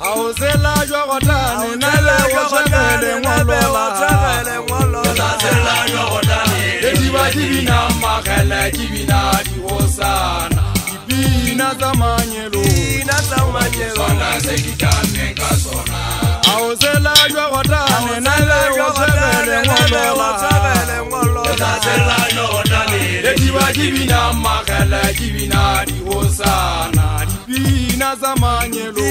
Auzela jogotani nale wachele ngolola Auzela jogotani Ediwa jibina makele jibina diwosana Jibina zamanyelo Sona sekitane kasona Auzela jogotani nale wachele ngolola Auzela jogotani Ediwa jibina makele jibina diwosana Jibina zamanyelo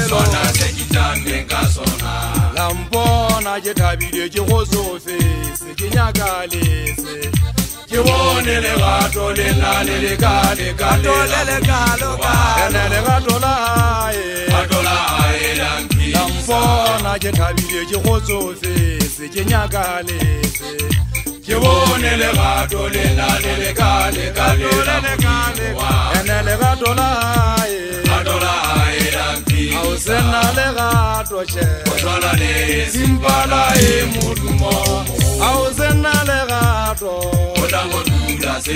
Sona sekitane kasona Lampona jetabide jehozofe sekinyakalese Jibone le gato le nale le kale kale le gato la e Lampona jetabide jehozofe sekinyakalese Jibone le gato le nale le kale le gato la e Auzena le gato che Ozwana le Simpala e mudumo Auzena le gato Odango dula se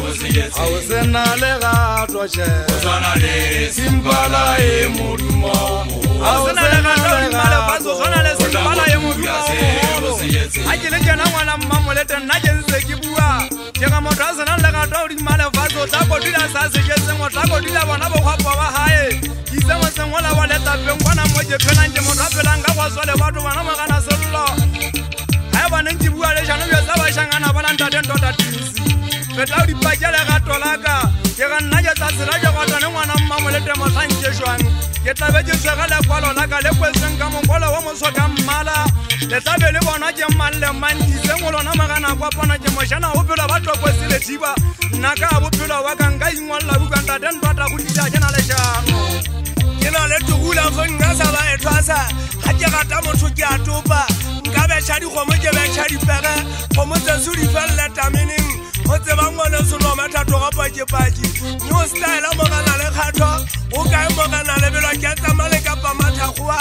osiyetse Auzena le gato che Ozwana le Simpala e mudumo Auzena le gato male faso Ozwana le Simpala e mudumo Ajile jana mwana mamolete najense kibua Jega motaza le gato di male faso Tako dila sase jese Tako dila wanabo kwa hae Kisema sengola waleta pengwana moje penanje motapelanga kwasole watu wanamagana solo Haba njibu ale jana bya zabashangana bananta dento tatisi Betaudi bajale gatolaka Yega naje tasiraje kwatane mwana mamolete mosanje shwani Yetabeje segala kwalo laka lekwesenga mongolo wa mosoka mala Letabele bona je malle manti sengolo namagana kwa pana je moshana ubula watu kwesile tiba Naka ubula wakanga ingwala buganda dento takutisha jana leshano Kena le tugula fonga sala etwasa haje gata motho ke atopa nka be tshadi go mo ke be tshadi pere go mo tsuri fela tamening o tseba ngwana sono mathato ga pakepaji no style mo kana le khatho o ka mo kana le belwa ke tsamale ka pa mathagwa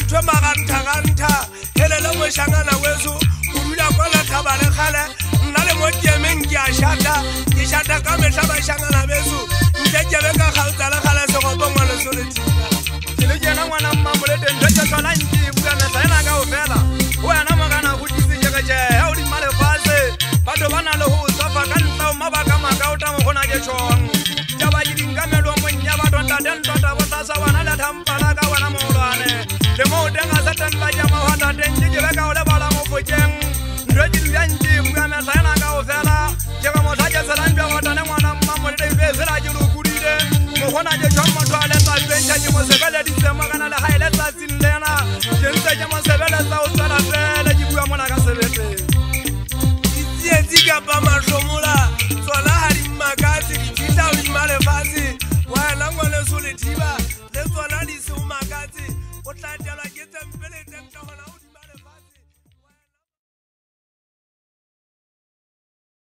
ntwe magantha hele le mo shangana weso o dula kwa la thaba le khale nna le mo ke meng ke a shata ka me thaba shangana beso nke ke be ka khautsa le khale se go bonga le soleti Jena mwana mamolete ndoje sola njibu na tena ga ofela Wana magana kutisi jegeje Eudi male fase Bato bana lo hu sofa kanta mabaka magauta mkona jechong Jaba jiringame lo mwenye bato ntaden tota Watasa wana le tampalaga wana mwulwane Lemo udenga seten la jama wata tenji jibeka ule bala mufujeng Ndoji njibu ya tena ga ofela Jega motaje selanjwa watane mwana mamolete Vezela jiru kuride Mkona jechong motwale Benja jimo sebele di semagana la haile sa sinlena jense jimo sebele sa